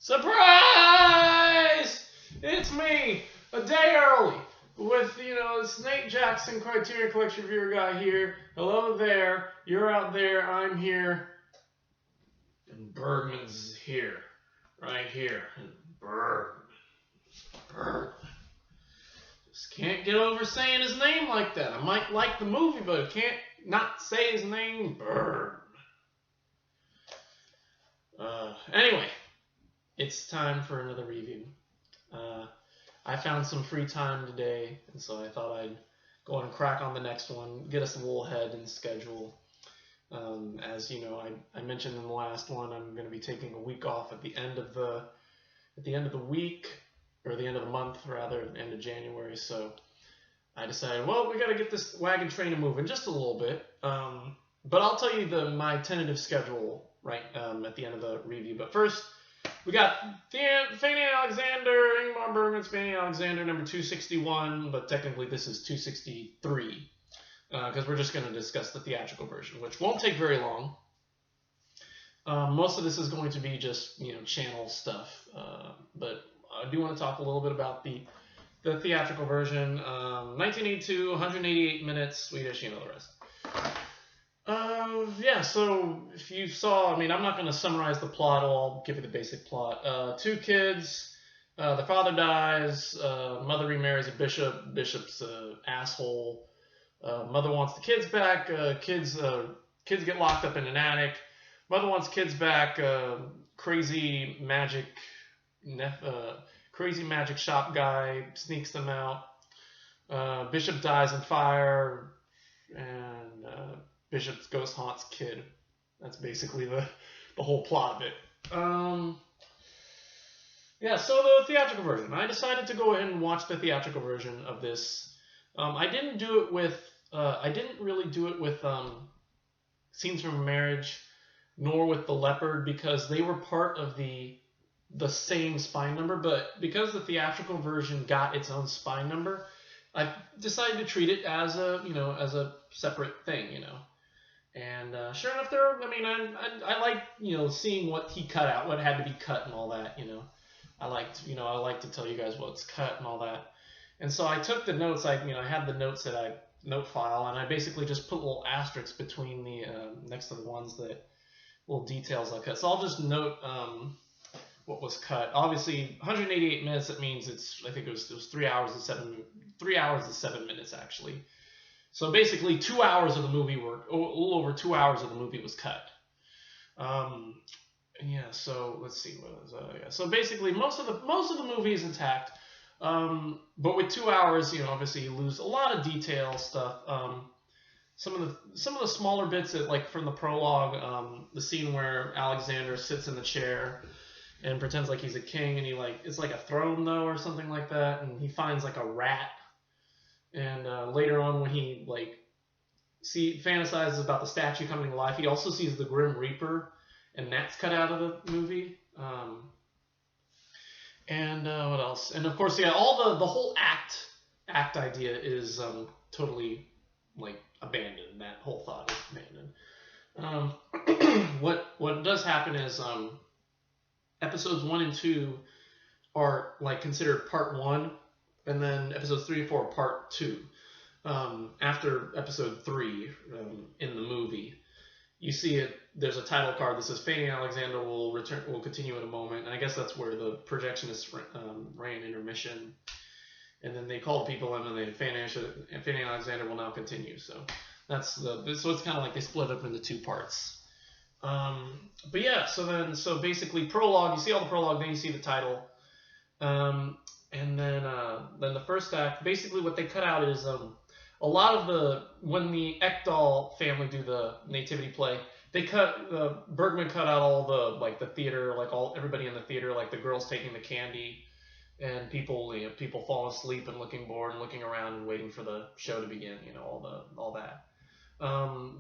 Surprise! It's me, a day early, with, this Nate Jackson Criterion Collection Viewer guy here. Hello there, you're out there, I'm here, and Bergman's here, right here. And Bergman. Just can't get over saying his name like that. I might like the movie, but I can't not say his name, Bergman. Anyway, it's time for another review. I found some free time today, and so I thought I'd go and crack on the next one, get us a little ahead in schedule. As you know, I mentioned in the last one, I'm going to be taking a week off at the end of the week, or the end of the month rather, end of January. So I decided, well, we got to get this wagon train moving just a little bit. But I'll tell you my tentative schedule right at the end of the review. But first, we got Fanny Alexander, Ingmar Bergman's Fanny Alexander, number 261, but technically this is 263, because we're just going to discuss the theatrical version, which won't take very long. Most of this is going to be just, channel stuff, but I do want to talk a little bit about the theatrical version. 1982, 188 minutes, Swedish, the rest. Yeah, so if you saw, I'm not going to summarize the plot, I'll give you the basic plot. Two kids, the father dies, mother remarries a bishop, bishop's asshole, mother wants the kids back, kids get locked up in an attic, mother wants kids back, crazy magic shop guy sneaks them out, bishop dies in fire, and Bishop's ghost haunts kid. That's basically the whole plot of it. Yeah, so the theatrical version. I decided to go ahead and watch the theatrical version of this. I didn't really do it with Scenes from a Marriage, nor with The Leopard, because they were part of the same spine number. But because the theatrical version got its own spine number, I decided to treat it as a separate thing, And sure enough, I like seeing what he cut out, what had to be cut, and all that. I like to tell you guys what's cut and all that. And so I took the notes. I had the notes that I note file, and I basically just put little asterisks between the next to the ones that little details I cut. So I'll just note what was cut. Obviously, 188 minutes. That means I think it was 3 hours and 7 minutes actually. So basically, 2 hours of the movie a little over 2 hours of the movie was cut. Yeah. So let's see what was. Yeah. So basically, most of the movie is intact. But with 2 hours, obviously you lose a lot of detail stuff. Some of the smaller bits that, like from the prologue, the scene where Alexander sits in the chair and pretends like he's a king, and it's like a throne though or something like that, and he finds like a rat. And later on, when he fantasizes about the statue coming to life, he also sees the Grim Reaper, and that's cut out of the movie. And what else? And of course, yeah, all the whole act idea is totally abandoned. That whole thought is abandoned. What does happen is episodes 1 and 2 are considered part 1. And then episodes 3 and 4 are part 2. After episode 3 in the movie, you see it. There's a title card that says Fanny Alexander will continue in a moment. And I guess that's where the projectionist ran intermission. And then they called people in, and Fanny Alexander will now continue. So so it's kind of like they split up into 2 parts. But yeah, so basically prologue. You see all the prologue, then you see the title. And then the first act, basically what they cut out is a lot of when the Ekdahl family do the nativity play, Bergman cut out all the theater, everybody in the theater, the girls taking the candy, and people falling asleep and looking bored and looking around and waiting for the show to begin, all that.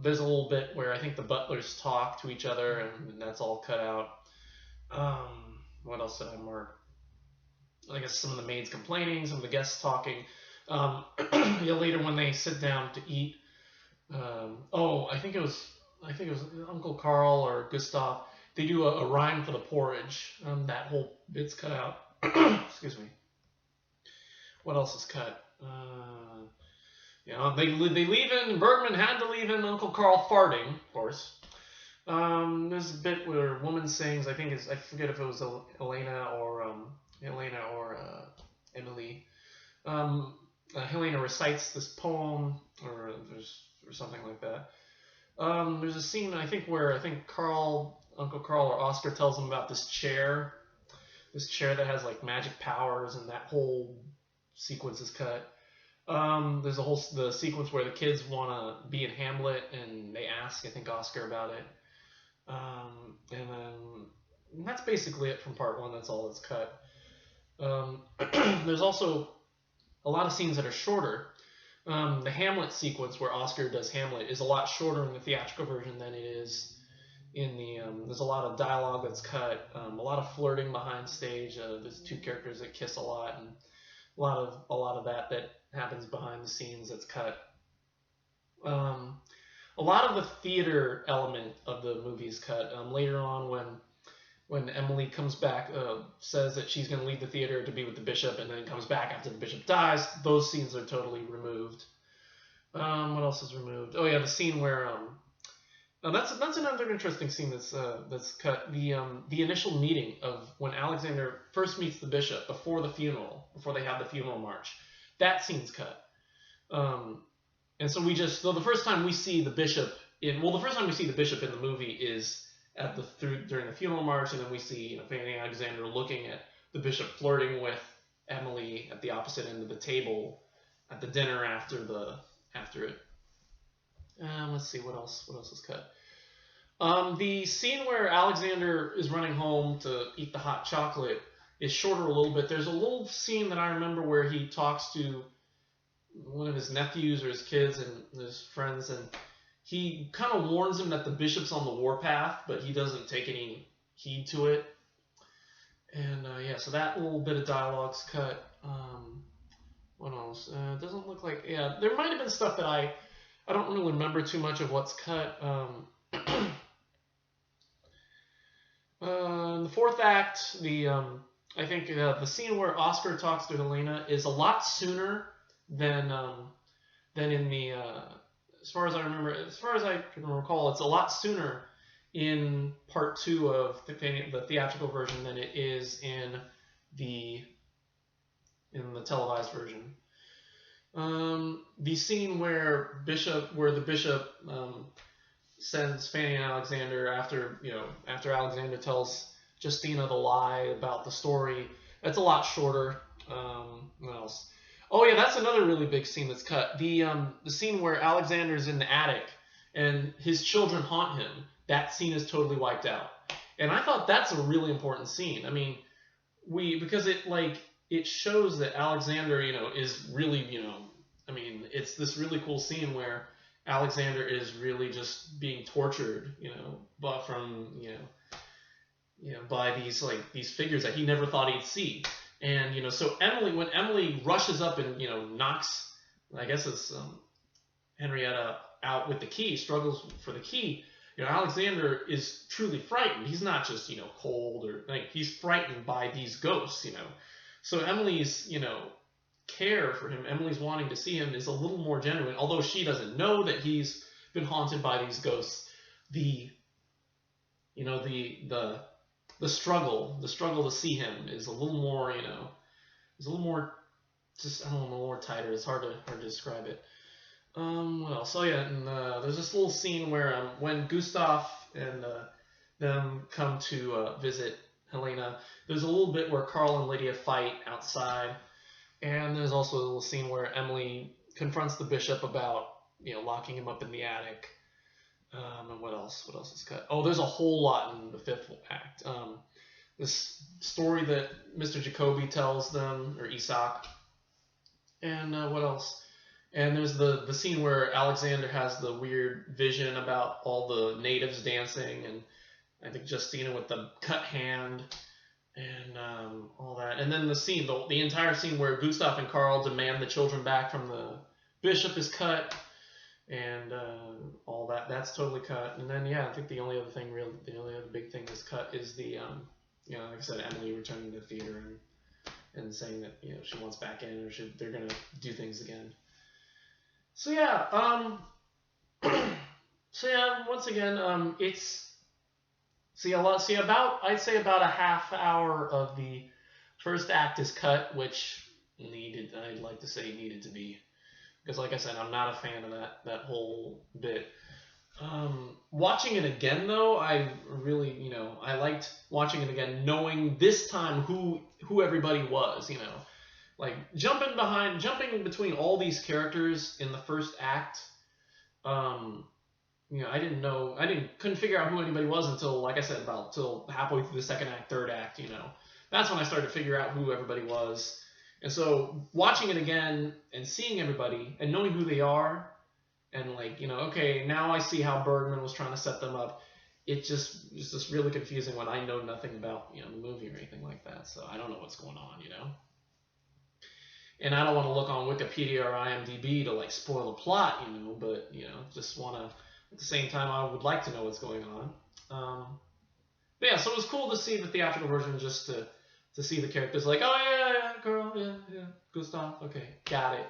There's a little bit where I think the butlers talk to each other, and that's all cut out. What else did I mark? I guess some of the maids complaining, some of the guests talking. Later when they sit down to eat, I think it was Uncle Carl or Gustav. they do a rhyme for the porridge. That whole bit's cut out. Excuse me. What else is cut? They leave in, Bergman had to leave in Uncle Carl farting, of course. There's a bit where a woman sings, I forget if it was Helena or Emily. Helena recites this poem or something like that. There's a scene where Uncle Carl or Oscar tells him about this chair that has like magic powers, and that whole sequence is cut. There's the sequence where the kids want to be in Hamlet, and they ask, I think, Oscar about it. And then that's basically it from part 1. That's all that's cut. There's also a lot of scenes that are shorter. The Hamlet sequence where Oscar does Hamlet is a lot shorter in the theatrical version than it is in the. There's a lot of dialogue that's cut. A lot of flirting behind stage. There's 2 characters that kiss a lot, and a lot of that happens behind the scenes that's cut. A lot of the theater element of the movie is cut. Later on, when Emily comes back, says that she's going to leave the theater to be with the bishop, and then comes back after the bishop dies, those scenes are totally removed. What else is removed? Oh yeah, the scene where that's another interesting scene that's cut. The initial meeting of when Alexander first meets the bishop before they have the funeral march. That scene's cut. And so the first time we see the bishop in the movie is during the funeral march, and then we see Fanny and Alexander looking at the bishop flirting with Emily at the opposite end of the table at the dinner after it. Let's see what else is cut. The scene where Alexander is running home to eat the hot chocolate is shorter a little bit. There's a little scene that I remember where he talks to one of his nephews or his kids and his friends, and he kind of warns him that the bishop's on the warpath, but he doesn't take any heed to it. And so that little bit of dialogue's cut. What else? It doesn't look like... Yeah, there might have been stuff that I don't really remember too much of what's cut. In the 4th act, I think the scene where Oscar talks to Helena is a lot sooner than in the... as far as I can recall, it's a lot sooner in part 2 of the theatrical version than it is in the televised version. The scene where the bishop sends Fanny and Alexander after Alexander tells Justina the lie about the story, that's a lot shorter. What else? Oh yeah, that's another really big scene that's cut. The scene where Alexander's in the attic and his children haunt him. That scene is totally wiped out. And I thought that's a really important scene. I mean, because it shows that Alexander, is really, it's this really cool scene where Alexander is really just being tortured, but by these figures that he never thought he'd see. And, so when Emily rushes up and, knocks, I guess it's Henrietta out with the key, struggles for the key, Alexander is truly frightened. He's not just, cold or he's frightened by these ghosts, So Emily's, care for him, Emily's wanting to see him is a little more genuine, although she doesn't know that he's been haunted by these ghosts. The struggle to see him is a little more, just, I don't know, more tighter. It's hard to describe it. What else? Oh yeah, and there's this little scene where when Gustav and them come to visit Helena, there's a little bit where Carl and Lydia fight outside, and there's also a little scene where Emily confronts the bishop about, locking him up in the attic. And what else? What else is cut? Oh, there's a whole lot in the 5th act. This story that Mr. Jacoby tells them, or Isak. And what else? And there's the scene where Alexander has the weird vision about all the natives dancing, and I think Justina with the cut hand, and all that. And then the entire scene where Gustav and Carl demand the children back from the bishop is cut. And all that's totally cut. And then I think the only other big big thing is cut is the like I said, Emily returning to the theater and saying that she wants back in, or they're gonna do things again. So yeah, once again, it's I'd say about a half hour of the first act is cut, which I'd like to say needed to be, because like I said, I'm not a fan of that whole bit. Watching it again though, I really, I liked watching it again, knowing this time who everybody was, like jumping between all these characters in the first act. Couldn't figure out who anybody was until, like I said, till halfway through the second act, third act, that's when I started to figure out who everybody was. And so watching it again and seeing everybody and knowing who they are, and okay, now I see how Bergman was trying to set them up. It's just really confusing when I know nothing about the movie or anything like that. So I don't know what's going on, And I don't want to look on Wikipedia or IMDb to spoil the plot, but just want to, at the same time, I would like to know what's going on. But yeah, so it was cool to see the theatrical version, just to see the characters oh yeah, girl, yeah, Gustav, okay, got it,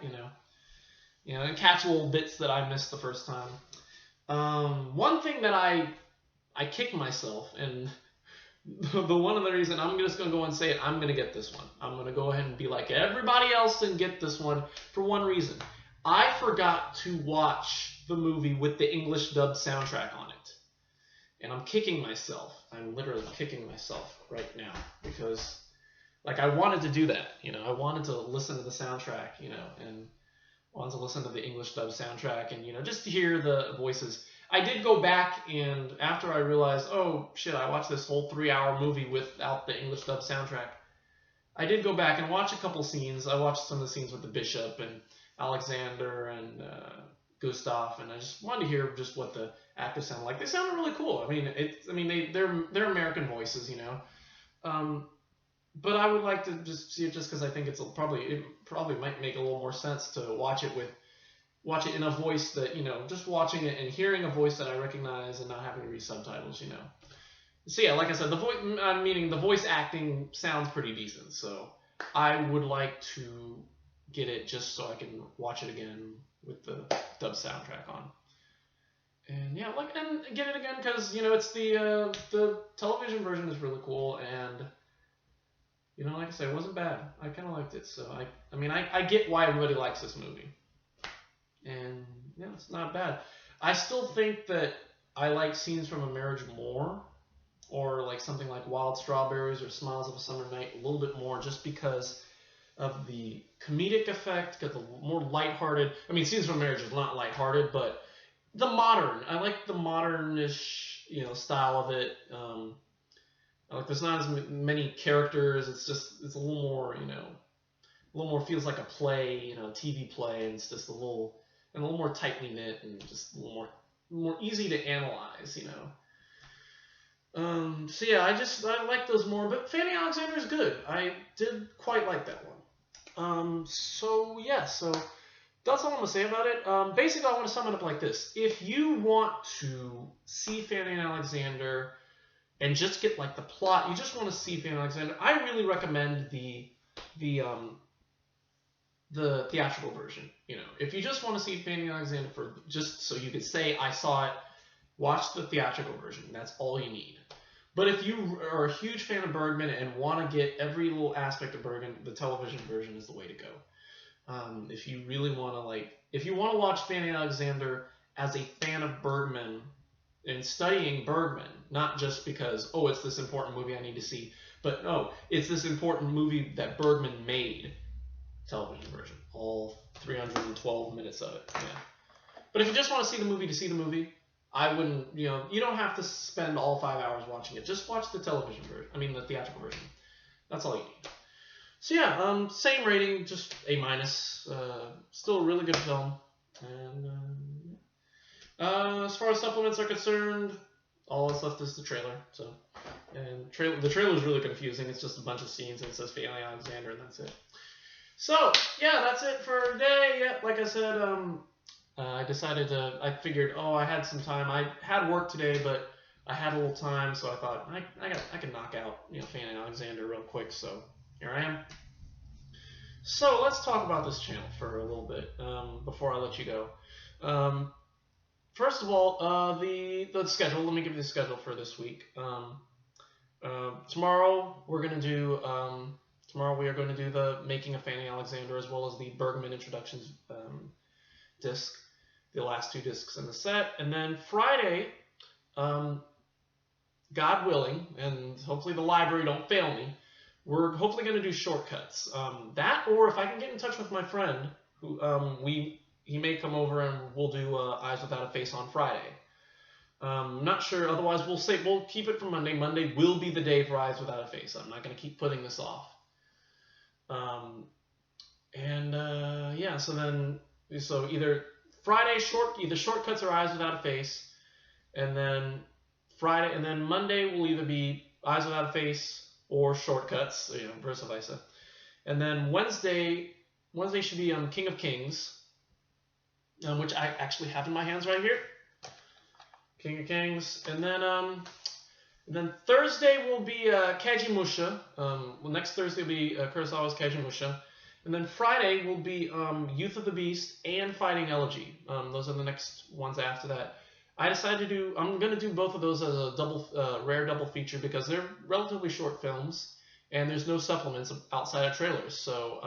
and catch little bits that I missed the first time. One thing that I kicked myself, and the one of the reason I'm just gonna go and say it, I'm gonna get this one. I'm gonna go ahead and be like everybody else and get this one for one reason. I forgot to watch the movie with the English dubbed soundtrack on it. And I'm kicking myself. I'm literally kicking myself right now because I wanted to do that, I wanted to listen to the soundtrack, and wanted to listen to the English dub soundtrack and, just to hear the voices. I did go back, and after I realized, oh shit, I watched this whole 3-hour movie without the English dub soundtrack, I did go back and watch a couple scenes. I watched some of the scenes with the Bishop and Alexander and Gustav, and I just wanted to hear just what the actors sound like. They sounded really cool. They're American voices, but I would like to just see it just because I think it probably might make a little more sense to watch it in a voice that, just watching it and hearing a voice that I recognize and not having to read subtitles, So yeah, like I said, the voice acting sounds pretty decent. So I would like to get it just so I can watch it again with the dub soundtrack on. And yeah, and get it again because, it's the television version is really cool, and like I said, it wasn't bad. I kind of liked it. So I get why everybody likes this movie. And yeah, it's not bad. I still think that I like Scenes from a Marriage more, or something like Wild Strawberries or Smiles of a Summer Night a little bit more, just because of the comedic effect, got the more lighthearted. Scenes from a Marriage is not lighthearted, but I like the modern-ish, style of it. There's not as many characters. It's a little more feels like a play, TV play, and it's just a little more tightly knit and just a little more easy to analyze, So yeah, I like those more, but Fanny Alexander is good. I did quite like that one. So yeah, so that's all I'm gonna say about it. Basically, I want to sum it up like this: if you want to see Fanny and Alexander and just get the plot, you just want to see Fanny and Alexander, I really recommend the theatrical version. If you just want to see Fanny and Alexander for just so you could say I saw it, watch the theatrical version. That's all you need. But if you are a huge fan of Bergman and want to get every little aspect of Bergman, the television version is the way to go. If you really want to if you want to watch Fanny and Alexander as a fan of Bergman and studying Bergman, not just because, oh, it's this important movie I need to see, but no, it's this important movie that Bergman made, television version, all 312 minutes of it. Yeah. But if you just want to see the movie, I wouldn't, you don't have to spend all 5 hours watching it. Just watch the television version, the theatrical version. That's all you need. So yeah, same rating, just A-. Still a really good film. And as far as supplements are concerned, all that's left is the trailer. So, and the trailer is really confusing. It's just a bunch of scenes and it says Fanny Alexander and that's it. So yeah, that's it for today. Yeah, like I said, I figured, I had some time. I had work today, but I had a little time, so I thought I could knock out Fanny Alexander real quick. So here I am. So let's talk about this channel for a little bit before I let you go. First of all, the schedule. Let me give you the schedule for this week. Tomorrow we are going to do the Making of Fanny Alexander, as well as the Bergman Introductions disc, the last 2 discs in the set. And then Friday, God willing, and hopefully the library don't fail me, we're hopefully going to do shortcuts. That, or if I can get in touch with my friend, who he may come over and we'll do Eyes Without a Face on Friday. I'm not sure. Otherwise, we'll keep it for Monday. Monday will be the day for Eyes Without a Face. I'm not going to keep putting this off. Yeah. So either Friday either shortcuts or Eyes Without a Face, and then Monday will either be Eyes Without a Face or shortcuts, versa versa. And then Wednesday should be King of Kings, which I actually have in my hands right here. King of Kings. And then Thursday will be Kajimusha. Next Thursday will be Kurosawa's Kajimusha. And then Friday will be Youth of the Beast and Fighting Elegy. Those are the next ones after that. I decided I'm going to do both of those as a rare double feature because they're relatively short films and there's no supplements outside of trailers. So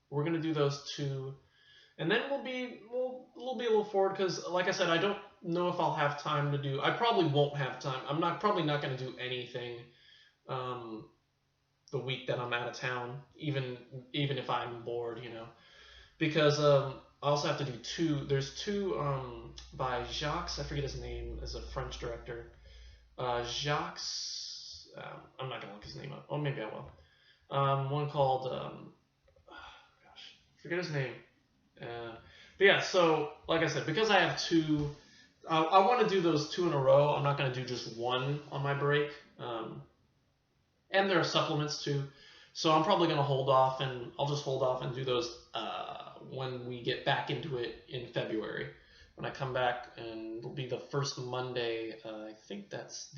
we're going to do those 2. And then we'll be a little forward because, like I said, I don't know if I'll have time to do. I probably won't have time. I'm probably not going to do anything the week that I'm out of town, even if I'm bored, because I also have to do 2. There's 2 by Jacques. I forget his name. Is a French director. Jacques. I'm not gonna look his name up. Oh, maybe I will. One called. Forget his name. But yeah, so like I said, because I have 2, I want to do those 2 in a row. I'm not going to do just 1 on my break. And there are supplements too. So I'm probably going to hold off, and I'll just hold off and do those when we get back into it in February. When I come back, and it'll be the first Monday. I think that's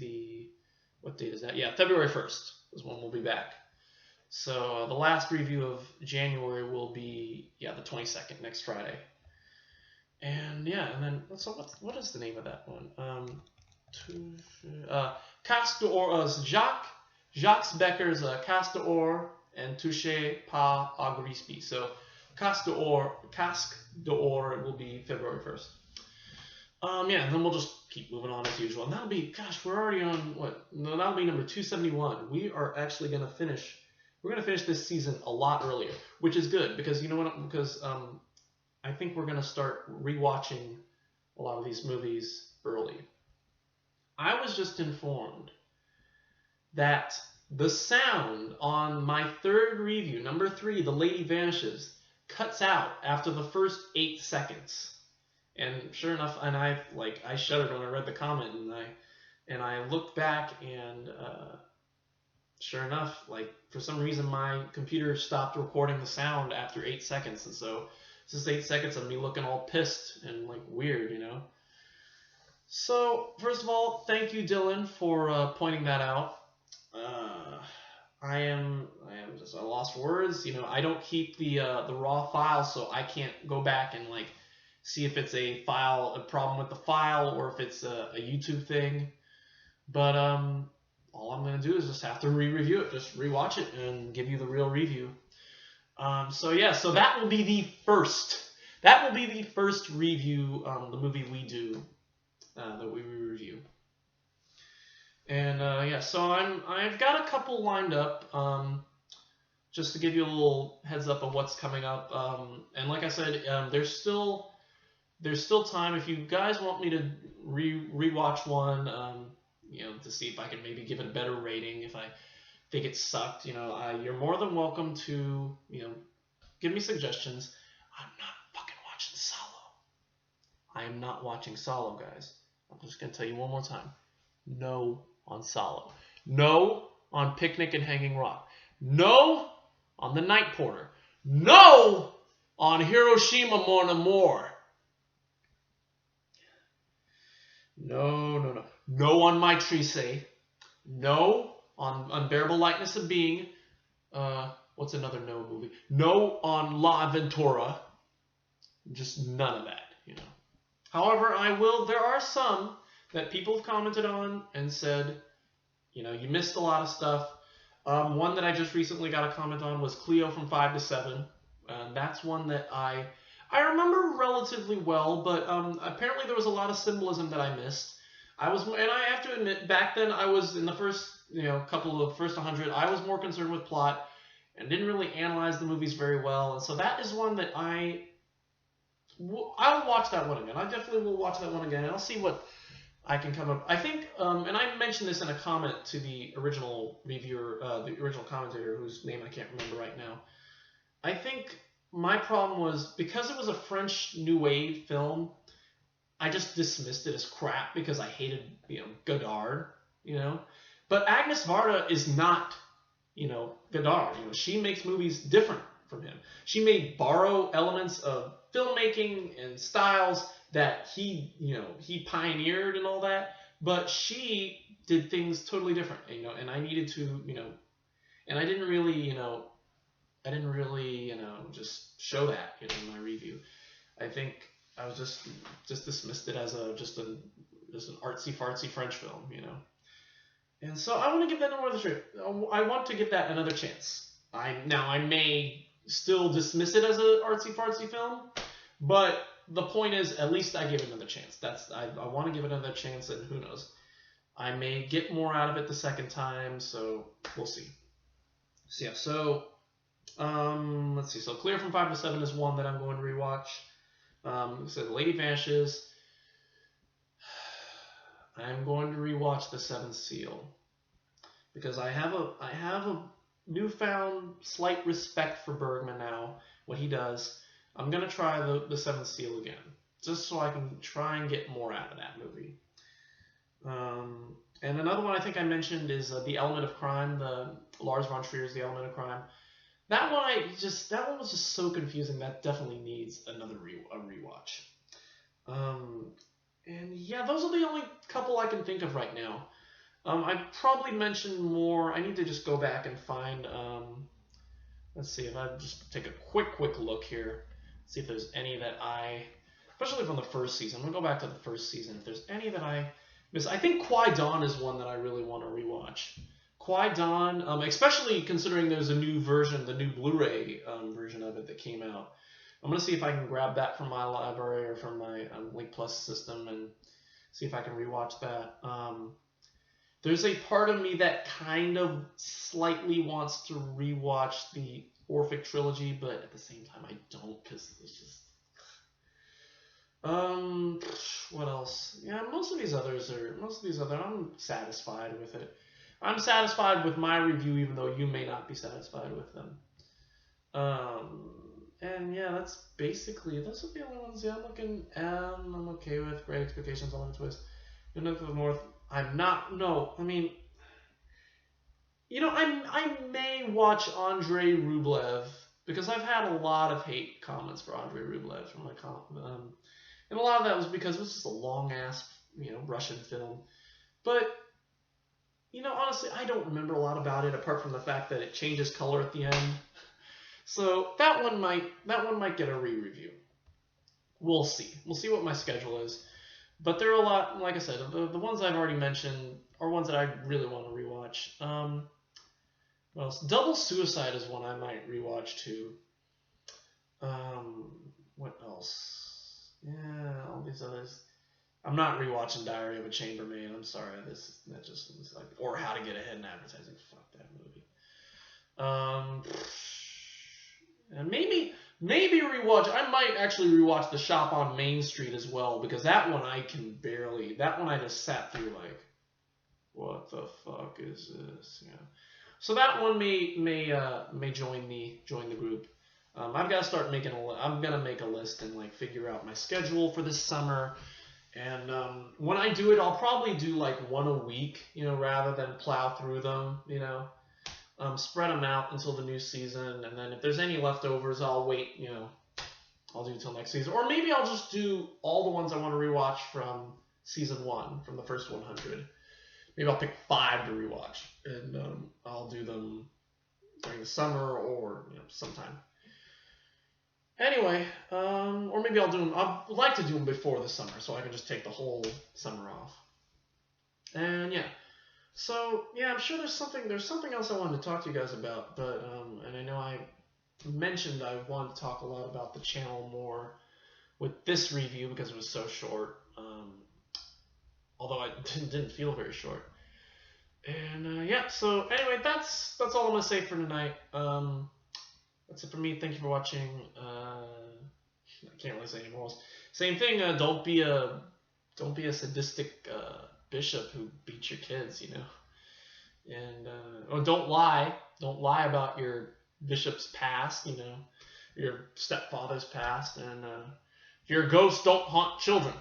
what date is that? Yeah, February 1st is when we'll be back. So the last review of January will be, the 22nd, next Friday. And then so what is the name of that one? Casque d'Or, Jacques Becker's Casque d'Or and Touché pas à Grisby. So Casque d'Or will be February 1st. And then we'll just keep moving on as usual. And that'll be, we're already on what? No, that'll be number 271. We are actually going to finish. We're going to finish this season a lot earlier, which is good because I think we're going to start rewatching a lot of these movies early. I was just informed that the sound on my 3rd review, number 3, The Lady Vanishes, cuts out after the first 8 seconds. And sure enough, and I shuddered when I read the comment, and I looked back, and sure enough, for some reason my computer stopped recording the sound after 8 seconds, and so it's just 8 seconds of me looking all pissed and weird, So first of all, thank you, Dylan, for pointing that out. I am just at a loss for words. I don't keep the raw file, so I can't go back and see if it's a problem with the file, or if it's a YouTube thing. But all I'm going to do is just have to re-review it, just rewatch it, and give you the real review. So that will be the first. That will be the first review, the movie we do, that we review. And so I've got a couple lined up, just to give you a little heads up of what's coming up. And like I said, there's still time if you guys want me to rewatch one, to see if I can maybe give it a better rating. If I think it sucked, you're more than welcome to, give me suggestions. I'm not fucking watching Solo. I am not watching Solo, guys. I'm just gonna tell you one more time. No on Solo. No on Picnic and Hanging Rock. No on The Night Porter. No on Hiroshima Mon Amour. No. no on My Trise, no on Unbearable Lightness of Being. What's another no movie? No on La Aventura. Just none of that, you know. However, there are some that people have commented on and said, you know, you missed a lot of stuff. One that I just recently got a comment on was Cleo from 5 to 7. That's one that I remember relatively well, but apparently there was a lot of symbolism that I missed. And I have to admit, back then I was in the first, first 100, I was more concerned with plot and didn't really analyze the movies very well. And so that is one that I will watch that one again. I definitely will watch that one again, and I'll see what I can come up. I think, and I mentioned this in a comment to the original reviewer, the original commentator, whose name I can't remember right now. I think my problem was, because it was a French New Wave film, I just dismissed it as crap because I hated, Godard, But Agnes Varda is not, Godard. She makes movies different from him. She may borrow elements of filmmaking and styles that he pioneered and all that, but she did things totally different, and I needed to, and I didn't really, just show that, in my review. I think I was just dismissed it as just an artsy fartsy French film, And so I want to give that another chance. I may still dismiss it as an artsy fartsy film, but the point is, at least I gave it another chance. I want to give it another chance, and who knows, I may get more out of it the second time. So we'll see. So yeah. So let's see. So Clear from 5 to 7 is one that I'm going to rewatch. So The Lady Vanishes. I'm going to rewatch The Seventh Seal because I have a newfound slight respect for Bergman now. What he does. I'm going to try the Seventh Seal again, just so I can try and get more out of that movie. And another one I think I mentioned is The Element of Crime, the Lars von Trier's The Element of Crime. That one was just so confusing. That definitely needs another rewatch. And yeah, those are the only couple I can think of right now. I probably mentioned more. I need to just go back and find. Let's see if I just take a quick look here. See if there's any that especially from the first season. I'm going to go back to the first season. If there's any that I miss. I think Qui Dawn is one that I really want to rewatch. Qui Dawn, especially considering there's a new version, the new Blu-ray version of it that came out. I'm going to see if I can grab that from my library or from my Link Plus system and see if I can rewatch that. There's a part of me that kind of slightly wants to rewatch the Orphic trilogy, but at the same time I don't, because it's just what else? Yeah, most of these others I'm satisfied with it. I'm satisfied with my review, even though you may not be satisfied with them. And yeah, those are the only ones. Yeah, I'm okay with Great Expectations, All in a Twist. Good Night for the North. I'm not. No, I mean, I may watch Andrei Rublev because I've had a lot of hate comments for Andrei Rublev from my and a lot of that was because it was just a long ass, Russian film. But honestly, I don't remember a lot about it apart from the fact that it changes color at the end. So that one might get a re-review. We'll see. We'll see what my schedule is. But there are a lot, like I said, the ones I've already mentioned are ones that I really want to rewatch. What else? Double Suicide is one I might rewatch too. What else? Yeah, all these others. I'm not rewatching Diary of a Chambermaid. I'm sorry. That just was like, or How to Get Ahead in Advertising. Fuck that movie. And maybe rewatch. I might actually rewatch The Shop on Main Street as well, because that one I just sat through like, what the fuck is this? Yeah. So that one may join the group. I've got to start I'm gonna make a list and like figure out my schedule for this summer. And when I do it, I'll probably do like one a week, rather than plow through them, spread them out until the new season. And then if there's any leftovers, I'll wait, I'll do until next season. Or maybe I'll just do all the ones I want to rewatch from season 1 from the first 100. Maybe I'll pick 5 to rewatch, and I'll do them during the summer or sometime. Anyway, or maybe I'll do them. I'd like to do them before the summer, so I can just take the whole summer off. And yeah, so yeah, I'm sure there's something else I wanted to talk to you guys about, but and I know I mentioned I wanted to talk a lot about the channel more with this review because it was so short. Although it didn't feel very short. And yeah, so anyway, that's all I'm gonna say for tonight. That's it for me. Thank you for watching. I can't really say anymore. Same thing. Don't be a sadistic bishop who beats your kids. And or don't lie. Don't lie about your bishop's past. Your stepfather's past. And if you're a ghost, don't haunt children.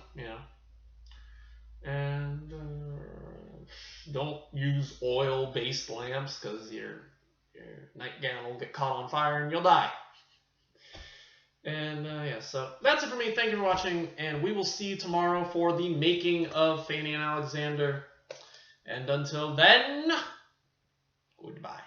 And don't use oil-based lamps because your nightgown will get caught on fire and you'll die. And yeah, so that's it for me. Thank you for watching, and we will see you tomorrow for the making of Fanny and Alexander. And until then, goodbye.